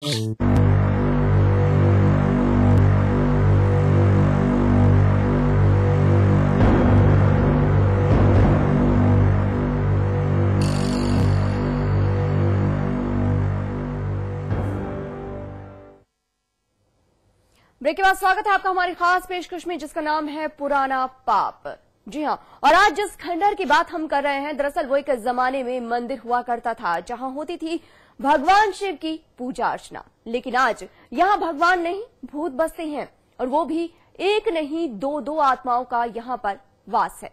Break के बाद स्वागत है आपका हमारी खास पेशकश में, जिसका नाम है पुराना पाप। जी हां, और आज जिस खंडहर की बात हम कर रहे हैं, दरअसल वो एक जमाने में मंदिर हुआ करता था जहां होती थी भगवान शिव की पूजा अर्चना। लेकिन आज यहां भगवान नहीं, भूत बसते हैं, और वो भी एक नहीं दो आत्माओं का यहां पर वास है।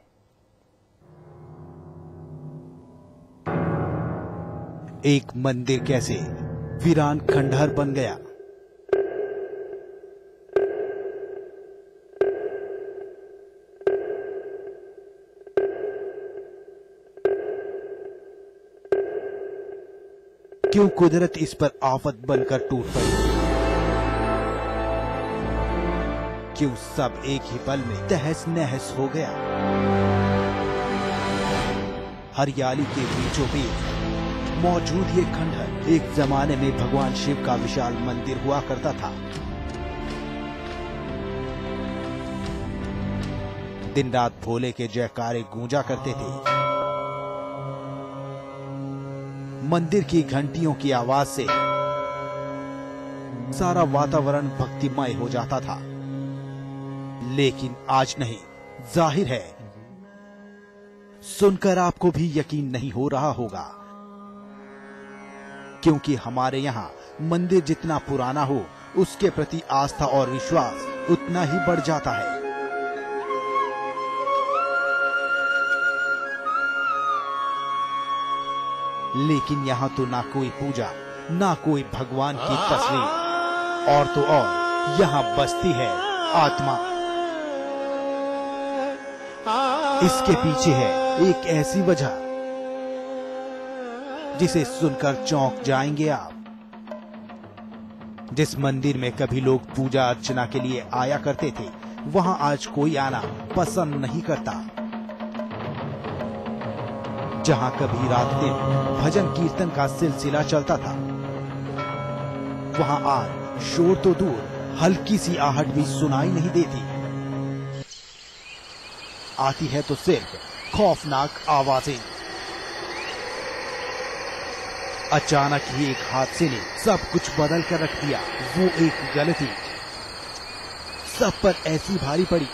एक मंदिर कैसे वीरान खंडहर बन गया। क्यों कुदरत इस पर आफत बनकर टूट पड़ी। क्यों सब एक ही पल में तहस नहस हो गया। हरियाली के बीचों बीच मौजूद ये खंडहर एक जमाने में भगवान शिव का विशाल मंदिर हुआ करता था। दिन रात भोले के जयकारे गूंजा करते थे। मंदिर की घंटियों की आवाज से सारा वातावरण भक्तिमय हो जाता था। लेकिन आज नहीं, जाहिर है सुनकर आपको भी यकीन नहीं हो रहा होगा, क्योंकि हमारे यहाँ मंदिर जितना पुराना हो, उसके प्रति आस्था और विश्वास उतना ही बढ़ जाता है। लेकिन यहाँ तो ना कोई पूजा, ना कोई भगवान की तस्वीर, और तो और यहाँ बसती है आत्मा। इसके पीछे है एक ऐसी वजह जिसे सुनकर चौंक जाएंगे आप। जिस मंदिर में कभी लोग पूजा अर्चना के लिए आया करते थे, वहाँ आज कोई आना पसंद नहीं करता। जहां कभी रात दिन भजन कीर्तन का सिलसिला चलता था, वहां आज शोर तो दूर, हल्की सी आहट भी सुनाई नहीं देती। आती है तो सिर्फ खौफनाक आवाजें। अचानक ही एक हादसे ने सब कुछ बदल कर रख दिया। वो एक गलती सब पर ऐसी भारी पड़ी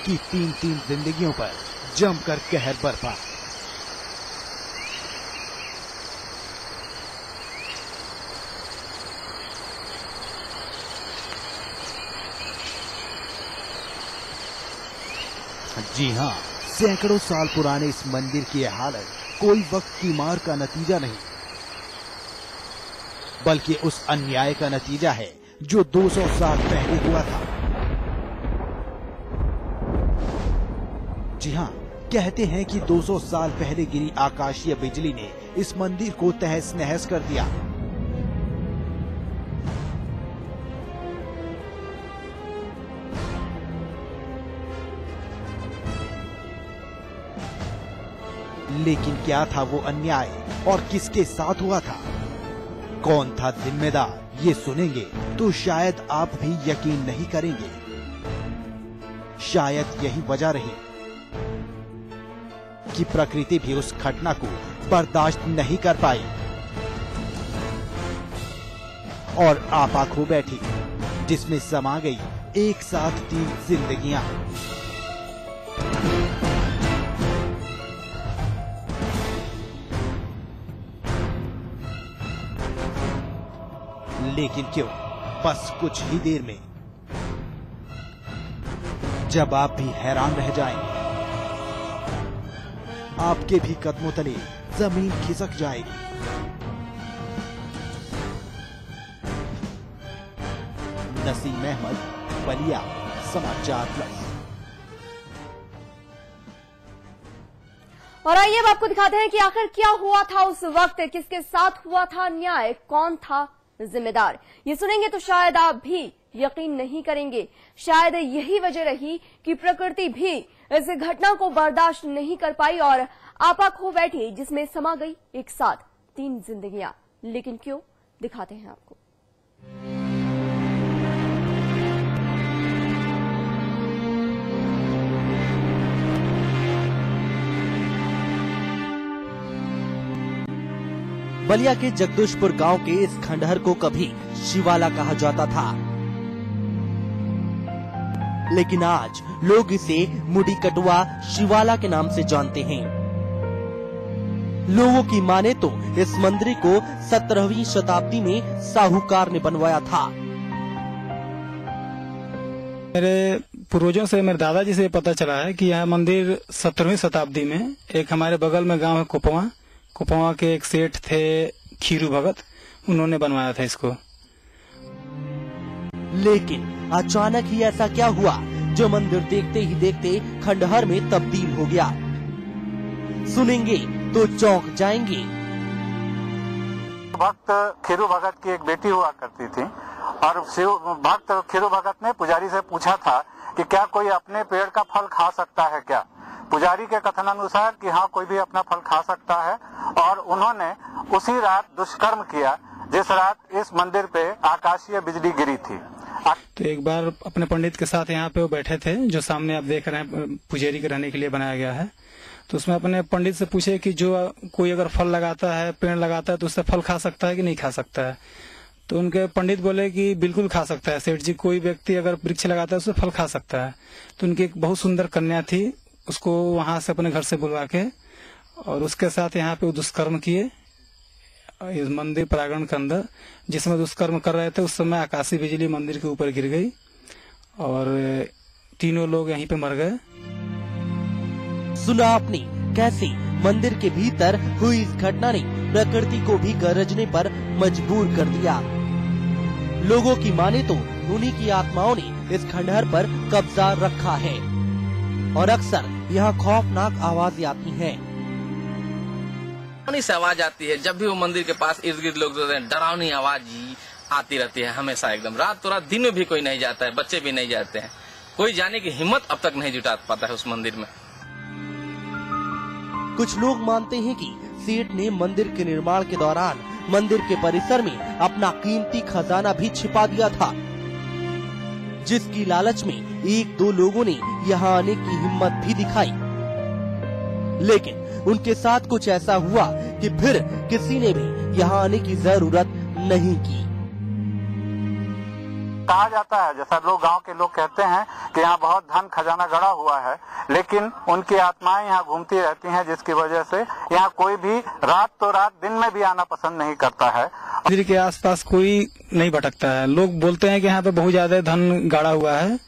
कि तीन जिंदगियों पर जमकर कहर बरपा। जी हां, सैकड़ों साल पुराने इस मंदिर की यह हालत कोई वक्त की मार का नतीजा नहीं, बल्कि उस अन्याय का नतीजा है जो 200 साल पहले हुआ था। जी हां, कहते हैं कि 200 साल पहले गिरी आकाशीय बिजली ने इस मंदिर को तहस नहस कर दिया। लेकिन क्या था वो अन्याय और किसके साथ हुआ था? कौन था जिम्मेदार? ये सुनेंगे तो शायद आप भी यकीन नहीं करेंगे। शायद यही वजह रही कि प्रकृति भी उस घटना को बर्दाश्त नहीं कर पाई और आपा खो बैठी, जिसमें समा गई एक साथ 3 जिंदगियां। लेकिन क्यों? बस कुछ ही देर में जब आप भी हैरान रह जाएंगे, आपके भी कदमों तले जमीन खिसक जाएगी। नसीम अहमद, बलिया, समाचार प्लस। और आइए अब आपको दिखाते हैं कि आखिर क्या हुआ था उस वक्त, किसके साथ हुआ था अन्याय, कौन था जिम्मेदार। ये सुनेंगे तो शायद आप भी यकीन नहीं करेंगे। शायद यही वजह रही कि प्रकृति भी इस घटना को बर्दाश्त नहीं कर पाई और आपा खो बैठी, जिसमें समा गई एक साथ 3 जिंदगियां। लेकिन क्यों, दिखाते हैं आपको। बलिया के जगदीशपुर गांव के इस खंडहर को कभी शिवाला कहा जाता था, लेकिन आज लोग इसे मुड़ी कटुआ शिवाला के नाम से जानते हैं। लोगों की माने तो इस मंदिर को 17वीं शताब्दी में साहूकार ने बनवाया था। मेरे पूर्वजों से, मेरे दादाजी से पता चला है कि यह मंदिर 17वीं शताब्दी में एक हमारे बगल में गांव है कुपवा के एक सेठ थे खीरू भगत, उन्होंने बनवाया था इसको। लेकिन अचानक ही ऐसा क्या हुआ जो मंदिर देखते ही देखते खंडहर में तब्दील हो गया? सुनेंगे तो चौंक जाएंगे। भक्त खीरू भगत की एक बेटी हुआ करती थी और भक्त खीरू भगत ने पुजारी से पूछा था कि क्या कोई अपने पेड़ का फल खा सकता है क्या? पुजारी के कथनानुसार कि हाँ, कोई भी अपना फल खा सकता है, और उन्होंने उसी रात दुष्कर्म किया जिस रात इस मंदिर पे आकाशीय बिजली गिरी थी। तो एक बार अपने पंडित के साथ यहाँ पे वो बैठे थे, जो सामने आप देख रहे हैं पुजारी के रहने के लिए बनाया गया है। तो उसमें अपने पंडित से पूछे कि जो कोई अगर फल लगाता है, पेड़ लगाता है, तो उससे फल खा सकता है कि नहीं खा सकता है? तो उनके पंडित बोले कि बिल्कुल खा सकता है सेठ जी, कोई व्यक्ति अगर वृक्ष लगाता है उससे फल खा सकता है। तो उनकी एक बहुत सुंदर कन्या थी, उसको वहां से अपने घर से बुलवा के और उसके साथ यहाँ पे दुष्कर्म किए इस मंदिर प्रांगण के अंदर। जिसमें दुष्कर्म कर रहे थे उस समय आकाशीय बिजली मंदिर के ऊपर गिर गई और तीनों लोग यहीं पे मर गए। सुना आपने कैसे मंदिर के भीतर हुई इस घटना ने प्रकृति को भी गरजने पर मजबूर कर दिया। लोगों की माने तो उन्हीं की आत्माओं ने इस खंडहर पर कब्जा रखा है और अक्सर यहाँ खौफनाक आवाजें आती हैं। डरावनी सी आवाज आती है जब भी वो मंदिर के पास इर्द गिर्द लोग होते हैं, डरावनी आवाज ही आती रहती है हमेशा एकदम। रात तो रात, दिन में भी कोई नहीं जाता है, बच्चे भी नहीं जाते हैं। कोई जाने की हिम्मत अब तक नहीं जुटा पाता है उस मंदिर में। कुछ लोग मानते हैं कि सेठ ने मंदिर के निर्माण के दौरान मंदिर के परिसर में अपना कीमती खजाना भी छिपा दिया था, जिसकी लालच में एक दो लोगों ने यहाँ आने की हिम्मत भी दिखाई। लेकिन उनके साथ कुछ ऐसा हुआ कि फिर किसी ने भी यहाँ आने की जरूरत नहीं की। कहा जाता है, जैसा लोग गांव के लोग कहते हैं कि यहाँ बहुत धन खजाना गड़ा हुआ है, लेकिन उनकी आत्माएं यहाँ घूमती रहती हैं, जिसकी वजह से यहाँ कोई भी रात तो रात, दिन में भी आना पसंद नहीं करता है। मंदिर के आसपास कोई नहीं भटकता है। लोग बोलते हैं कि यहाँ पे बहुत ज्यादा धन गाड़ा हुआ है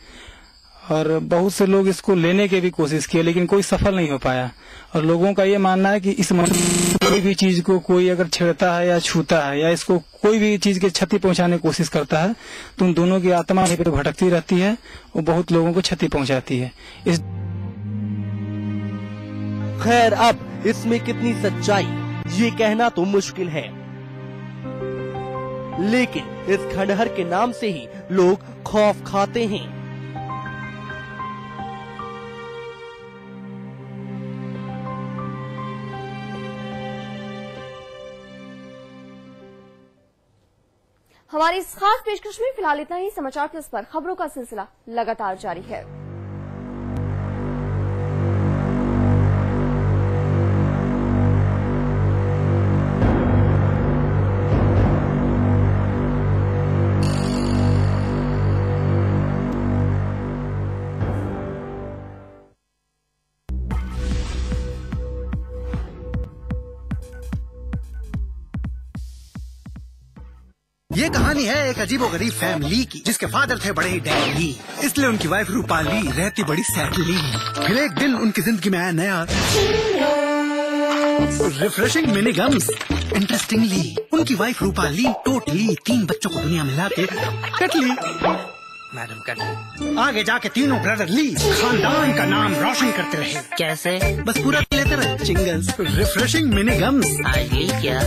और बहुत से लोग इसको लेने की भी कोशिश किए, लेकिन कोई सफल नहीं हो पाया। और लोगों का ये मानना है कि इस मंदिर कोई भी चीज को कोई अगर छेड़ता है या छूता है या इसको कोई भी चीज की क्षति पहुंचाने की कोशिश करता है तो उन दोनों की आत्मा यहीं पे भटकती रहती है और बहुत लोगों को क्षति पहुंचाती है। खैर, अब इसमें कितनी सच्चाई ये कहना तो मुश्किल है, लेकिन इस खंडहर के नाम से ही लोग खौफ खाते हैं। हमारी इस खास पेशकश में फिलहाल इतना ही। समाचार प्लस पर खबरों का सिलसिला लगातार जारी है। ये कहानी है एक अजीबोगरीब फैमिली की, जिसके फादर थे बड़े ही डैडी, इसलिए उनकी वाइफ रूपाली रहती बड़ी सैडली। फिर एक दिन उनकी जिंदगी में आया नया रिफ्रेशिंग मिनी गम्स। इंटरेस्टिंगली उनकी वाइफ रूपाली टोटली 3 बच्चों को दुनिया में लाके कटली। मैडम कटली आगे जाके तीनों ब्रदर ली खानदान का नाम रोशन करते रहे। कैसे? बस पूरा लेते रहे चिंगल्स। Refreshing mini gums. आगे क्या?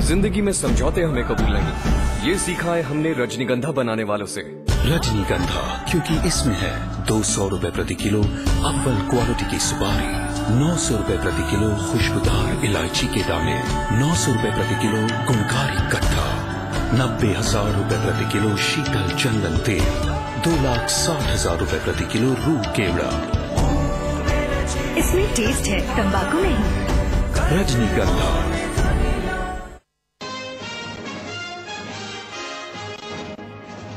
जिंदगी में समझौते हमें कबूल नहीं, ये सीखा है हमने रजनीगंधा बनाने वालों से। रजनीगंधा, क्योंकि इसमें है 200 रुपए प्रति किलो अव्वल क्वालिटी की सुपारी, 900 रुपए प्रति किलो खुशबूदार इलायची के दाने, 900 रुपए प्रति किलो गुणकारी कट्टा, 90,000 रुपए प्रति किलो शीतल चंदन तेल, 2,60,000 रुपए प्रति किलो रूह केवड़ा। इसमें टेस्ट है, तंबाकू नहीं। रजनीगंधा।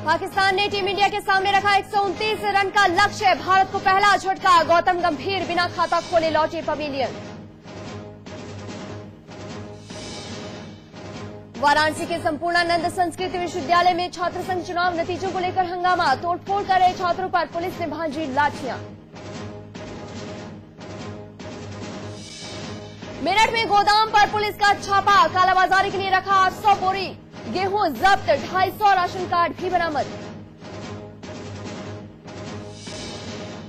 पाकिस्तान ने टीम इंडिया के सामने रखा 129 रन का लक्ष्य। भारत को पहला झटका। गौतम गंभीर बिना खाता खोले लौटे पवेलियन। वाराणसी के संपूर्णानंद संस्कृत विश्वविद्यालय में छात्र संघ चुनाव नतीजों को लेकर हंगामा। तोड़फोड़ कर रहे छात्रों पर पुलिस ने भांजी लाठियां। मेरठ में गोदाम पर पुलिस का छापा। कालाबाजारी के लिए रखा 800 बोरी गेहूं जब्त, 250 राशन कार्ड भी बरामद।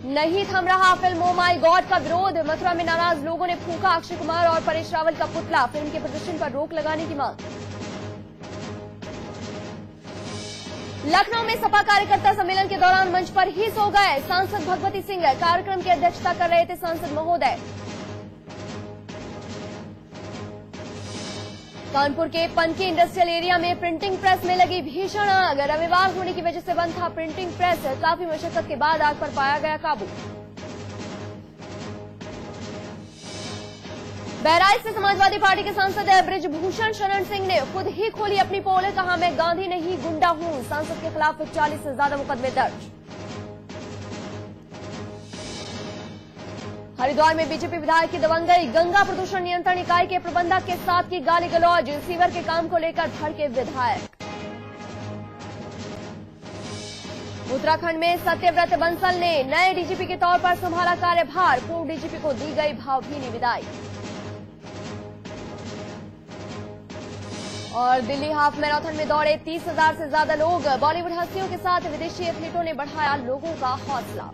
नहीं थम रहा फिल्म ओ माय गॉड का विरोध। मथुरा में नाराज लोगों ने फूंका अक्षय कुमार और परेश रावल का पुतला। फिल्म के प्रदर्शन पर रोक लगाने की मांग। लखनऊ में सपा कार्यकर्ता सम्मेलन के दौरान मंच पर ही सो गए सांसद भगवती सिंह। कार्यक्रम की अध्यक्षता कर रहे थे सांसद महोदय। कानपुर के पनकी इंडस्ट्रियल एरिया में प्रिंटिंग प्रेस में लगी भीषण आग। रविवार होने की वजह से बंद था प्रिंटिंग प्रेस। काफी मशक्कत के बाद आग पर पाया गया काबू। बहराइच से समाजवादी पार्टी के सांसद बृजभूषण शरण सिंह ने खुद ही खोली अपनी पोल। कहा, मैं गांधी नहीं गुंडा हूं। सांसद के खिलाफ 40 से ज्यादा मुकदमे दर्ज। हरिद्वार में बीजेपी विधायक की दबंगई। गंगा प्रदूषण नियंत्रण इकाई के प्रबंधक के साथ की गाली गलौज। सीवर के काम को लेकर भड़के विधायक। उत्तराखंड में सत्यव्रत बंसल ने नए डीजीपी के तौर पर संभाला कार्यभार। पूर्व डीजीपी को दी गई भावभीनी विदाई। और दिल्ली हाफ मैराथन में दौड़े 30,000 से ज्यादा लोग। बॉलीवुड हस्तियों के साथ विदेशी एथलीटों ने बढ़ाया लोगों का हौसला।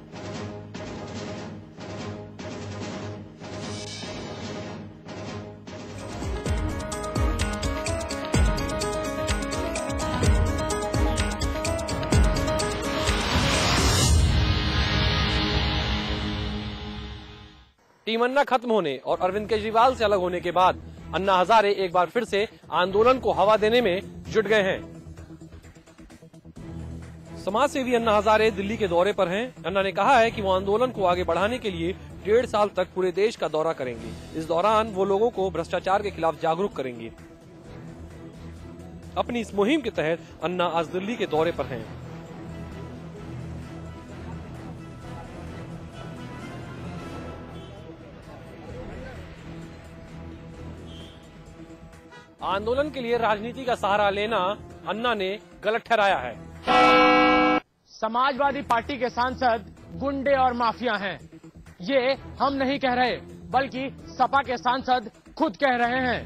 टीम अन्ना खत्म होने और अरविंद केजरीवाल से अलग होने के बाद अन्ना हजारे एक बार फिर से आंदोलन को हवा देने में जुट गए हैं। समाज सेवी अन्ना हजारे दिल्ली के दौरे पर हैं। अन्ना ने कहा है कि वो आंदोलन को आगे बढ़ाने के लिए 1.5 साल तक पूरे देश का दौरा करेंगे। इस दौरान वो लोगों को भ्रष्टाचार के खिलाफ जागरूक करेंगे। अपनी इस मुहिम के तहत अन्ना आज दिल्ली के दौरे पर हैं। आंदोलन के लिए राजनीति का सहारा लेना अन्ना ने गलत ठहराया है। समाजवादी पार्टी के सांसद गुंडे और माफिया हैं, ये हम नहीं कह रहे, बल्कि सपा के सांसद खुद कह रहे हैं।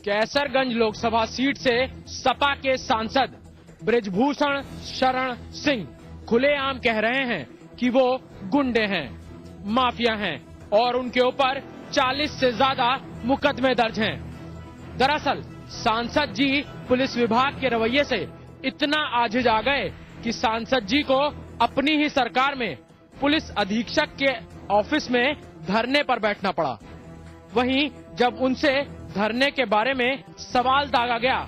कैसरगंज लोकसभा सीट से सपा के सांसद बृजभूषण शरण सिंह खुलेआम कह रहे हैं कि वो गुंडे हैं, माफिया हैं और उनके ऊपर 40 से ज्यादा मुकदमे दर्ज हैं। दरअसल सांसद जी पुलिस विभाग के रवैये से इतना आजिज आ गए कि सांसद जी को अपनी ही सरकार में पुलिस अधीक्षक के ऑफिस में धरने पर बैठना पड़ा। वहीं जब उनसे धरने के बारे में सवाल दागा गया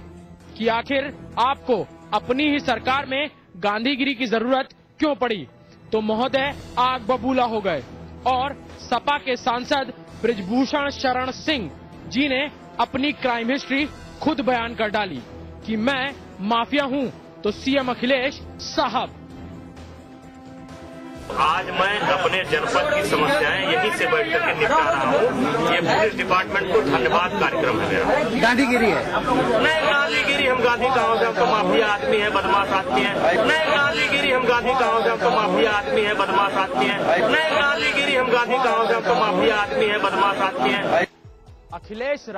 कि आखिर आपको अपनी ही सरकार में गांधीगिरी की जरूरत क्यों पड़ी, तो महोदय आग बबूला हो गए और सपा के सांसद बृजभूषण शरण सिंह जी ने अपनी क्राइम हिस्ट्री खुद बयान कर डाली कि मैं माफिया हूं तो सीएम अखिलेश साहब। आज मैं अपने जनपद की समस्याएं यहीं से बैठ करके निपटा रहा हूँ। ये पुलिस डिपार्टमेंट को धन्यवाद कार्यक्रम है मेरा। गांधीगिरी है नहीं गांधीगिरी, हम गांधी कहाँ से, हम तो माफिया आदमी है, बदमाश आदमी है। नहीं गांधीगिरी, हम गांधी कहाँ से, हम तो माफिया आदमी है, बदमाश आदमी है। नहीं गांधीगिरी, हम गांधी कहाँ से, हम तो माफिया आदमी है, बदमाश आदमी है। अखिलेश